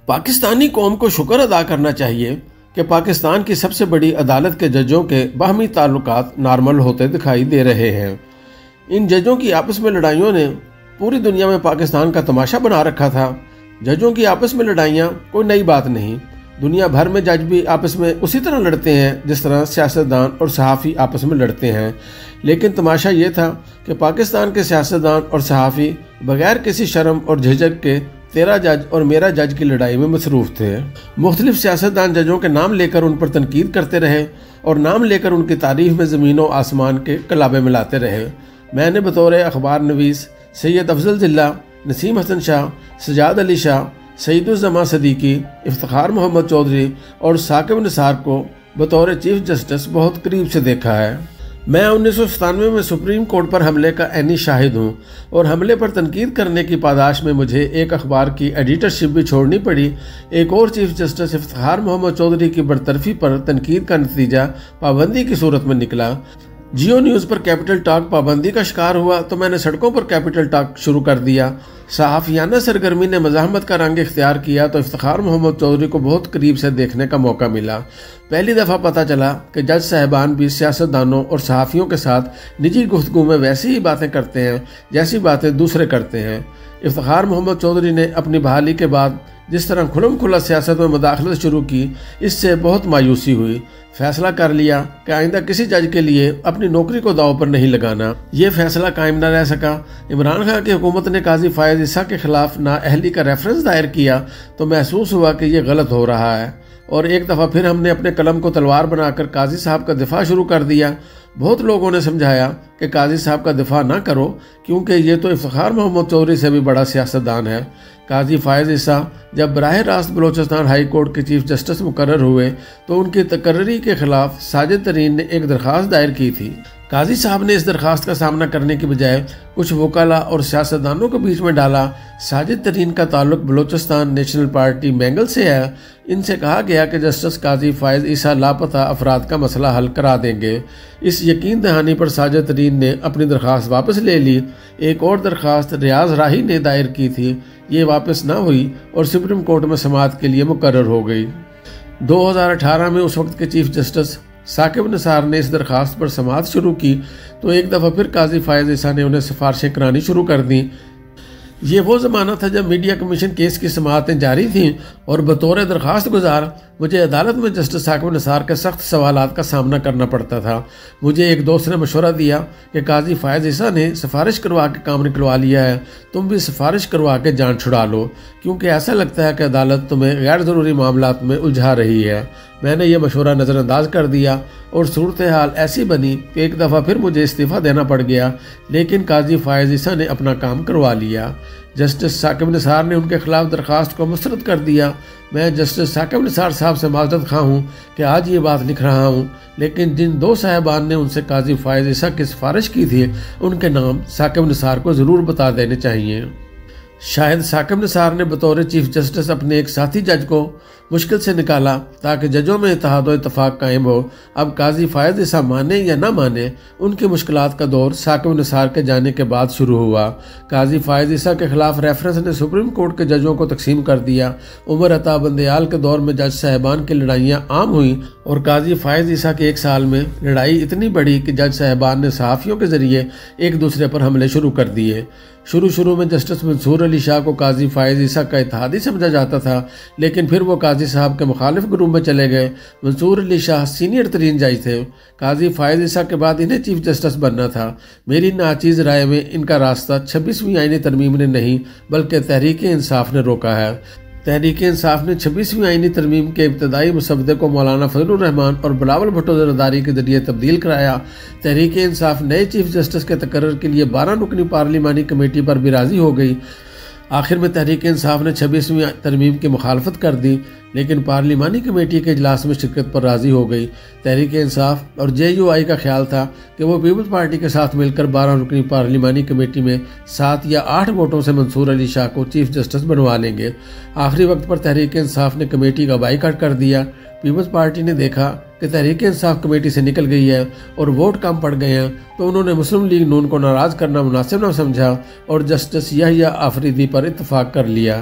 پاکستانی قوم کو شکر ادا کرنا چاہیے کہ پاکستان کی سب سے بڑی عدالت کے ججوں کے باہمی تعلقات نارمل ہوتے دکھائی دے رہے ہیں۔ ان ججوں کی آپس میں لڑائیوں نے پوری دنیا میں پاکستان کا تماشا بنا رکھا تھا۔ ججوں کی آپس میں لڑائیاں کوئی نئی بات نہیں، دنیا بھر میں جج بھی آپس میں اسی طرح لڑتے ہیں جس طرح سیاستدان اور صحافی آپس میں لڑتے ہیں، لیکن تماشا یہ تھا کہ پاکستان کے سیاستدان اور صحافی بغیر کسی شرم اور جھجک کے تیرا جج اور میرا جج کی لڑائی میں مصروف تھے۔ مختلف سیاستدان ججوں کے نام لے کر ان پر تنقید کرتے رہے اور نام لے کر ان کی تعریف میں زمین و آسمان کے کلابے ملاتے رہے۔ میں نے بطور اخبار نویس سید افضل ضلع، نسیم حسن شاہ، سجاد علی شاہ، سعید الزماں صدیقی، افتخار محمد چودھری اور ثاقب نثار کو بطور چیف جسٹس بہت قریب سے دیکھا ہے۔ میں 1997 میں سپریم کورٹ پر حملے کا عینی شاہد ہوں اور حملے پر تنقید کرنے کی پاداش میں مجھے ایک اخبار کی ایڈیٹرشپ بھی چھوڑنی پڑی۔ ایک اور چیف جسٹس افتخار محمد چودھری کی برطرفی پر تنقید کا نتیجہ پابندی کی صورت میں نکلا۔ جیو نیوز پر کیپٹل ٹاک پابندی کا شکار ہوا تو میں نے سڑکوں پر کیپٹل ٹاک شروع کر دیا۔ صحافیانہ سرگرمی نے مزاحمت کا رنگ اختیار کیا تو افتخار محمد چودھری کو بہت قریب سے دیکھنے کا موقع ملا۔ پہلی دفعہ پتہ چلا کہ جج صاحبان بھی سیاستدانوں اور صحافیوں کے ساتھ نجی گفتگو میں ویسی ہی باتیں کرتے ہیں جیسی باتیں دوسرے کرتے ہیں۔ افتخار محمد چودھری نے اپنی بحالی کے بعد جس طرح کھلم کھلا سیاست میں مداخلت شروع کی، اس سے بہت مایوسی ہوئی۔ فیصلہ کر لیا کہ آئندہ کسی جج کے لیے اپنی نوکری کو داؤ پر نہیں لگانا۔ یہ فیصلہ قائم نہ رہ سکا۔ عمران خان کی حکومت نے قاضی فائز عیسیٰ کے خلاف نااہلی کا ریفرنس دائر کیا تو محسوس ہوا کہ یہ غلط ہو رہا ہے، اور ایک دفعہ پھر ہم نے اپنے قلم کو تلوار بنا کر قاضی صاحب کا دفاع شروع کر دیا۔ بہت لوگوں نے سمجھایا کہ قاضی صاحب کا دفاع نہ کرو کیونکہ یہ تو افتخار محمد چودھری سے بھی بڑا سیاستدان ہے۔ قاضی فائز عیسیٰ جب براہ راست بلوچستان ہائی کورٹ کے چیف جسٹس مقرر ہوئے تو ان کی تقرری کے خلاف ساجد ترین نے ایک درخواست دائر کی تھی۔ قاضی صاحب نے اس درخواست کا سامنا کرنے کی بجائے کچھ وکلاء اور سیاستدانوں کو بیچ میں ڈالا۔ ساجد ترین کا تعلق بلوچستان نیشنل پارٹی مینگل سے ہے۔ ان سے کہا گیا کہ جسٹس قاضی فائز عیسیٰ لاپتہ افراد کا مسئلہ حل کرا دیں گے۔ اس یقین دہانی پر ساجد ترین نے اپنی درخواست واپس لے لی۔ ایک اور درخواست ریاض راہی نے دائر کی تھی، یہ واپس نہ ہوئی اور سپریم کورٹ میں سماعت کے لیے مقرر ہو گئی۔ 2018 میں اس وقت کے چیف جسٹس ثاقب نثار نے اس درخواست پر سماعت شروع کی تو ایک دفعہ پھر قاضی فائز عیسیٰ نے انہیں سفارشیں کرانی شروع کر دیں۔ یہ وہ زمانہ تھا جب میڈیا کمیشن کیس کی سماعتیں جاری تھیں اور بطور درخواست گزار مجھے عدالت میں جسٹس ثاقب نثار کے سخت سوالات کا سامنا کرنا پڑتا تھا۔ مجھے ایک دوست نے مشورہ دیا کہ قاضی فائز عیسیٰ نے سفارش کروا کے کام نکلوا لیا ہے، تم بھی سفارش کروا کے جان چھڑا لو، کیونکہ ایسا لگتا ہے کہ عدالت تمہیں غیر ضروری معاملات میں الجھا رہی ہے۔ میں نے یہ مشورہ نظر انداز کر دیا اور صورتحال ایسی بنی کہ ایک دفعہ پھر مجھے استعفیٰ دینا پڑ گیا، لیکن قاضی فائز عیسیٰ نے اپنا کام کروا لیا۔ جسٹس ثاقب نثار نے ان کے خلاف درخواست کو مسترد کر دیا۔ میں جسٹس ثاقب نثار صاحب سے معذرت خواہ ہوں کہ آج یہ بات لکھ رہا ہوں، لیکن جن دو صاحبان نے ان سے قاضی فائز عیسیٰ کی سفارش کی تھی ان کے نام ثاقب نثار کو ضرور بتا دینے چاہیے۔ شاید ثاقب نثار نے بطور چیف جسٹس اپنے ایک ساتھی جج کو مشکل سے نکالا تاکہ ججوں میں اتحاد و اتفاق قائم ہو۔ اب قاضی فائز عیسیٰ مانے یا نہ مانے، ان کی مشکلات کا دور ثاقب نثار کے جانے کے بعد شروع ہوا۔ قاضی فائز عیسیٰ کے خلاف ریفرنس نے سپریم کورٹ کے ججوں کو تقسیم کر دیا۔ عمر عطا بندیال کے دور میں جج صاحبان کی لڑائیاں عام ہوئیں اور قاضی فائز عیسیٰ کے ایک سال میں لڑائی اتنی بڑی کہ جج صاحبان نے صحافیوں کے ذریعے ایک دوسرے پر حملے شروع کر دیے۔ شروع میں جسٹس منصور علی شاہ کو قاضی فائز عیسیٰ کا اتحادی سمجھا جاتا تھا، لیکن پھر وہ قاضی صاحب کے مخالف گروپ میں چلے گئے۔ منصور علی شاہ سینئر ترین جج تھے۔ قاضی فائز عیسیٰ کے بعد انہیں چیف جسٹس بننا تھا۔ میری ناچیز رائے میں ان کا راستہ 26ویں آئینی ترمیم نے نہیں بلکہ تحریک انصاف نے روکا ہے۔ تحریک انصاف نے 26ویں آئینی ترمیم کے ابتدائی مسودے کو مولانا فضل الرحمان اور بلاول بھٹو زرداری کے ذریعے تبدیل کرایا۔ تحریک انصاف نئے چیف جسٹس کے تقرر کے لیے 12 رکنی پارلیمانی کمیٹی پر بھی راضی ہو گئی۔ آخر میں تحریک انصاف نے 26ویں ترمیم کی مخالفت کر دی، لیکن پارلیمانی کمیٹی کے اجلاس میں شرکت پر راضی ہو گئی۔ تحریک انصاف اور JUI کا خیال تھا کہ وہ پیپلز پارٹی کے ساتھ مل کر 12 رکنی پارلیمانی کمیٹی میں 7 یا 8 ووٹوں سے منصور علی شاہ کو چیف جسٹس بنوا لیں گے۔ آخری وقت پر تحریک انصاف نے کمیٹی کا بائیکاٹ کر دیا۔ پیپلز پارٹی نے دیکھا کہ تحریک انصاف کمیٹی سے نکل گئی ہے اور ووٹ کم پڑ گئے ہیں تو انہوں نے مسلم لیگ نون کو ناراض کرنا مناسب نہ سمجھا اور جسٹس یحییٰ آفریدی پر اتفاق کر لیا۔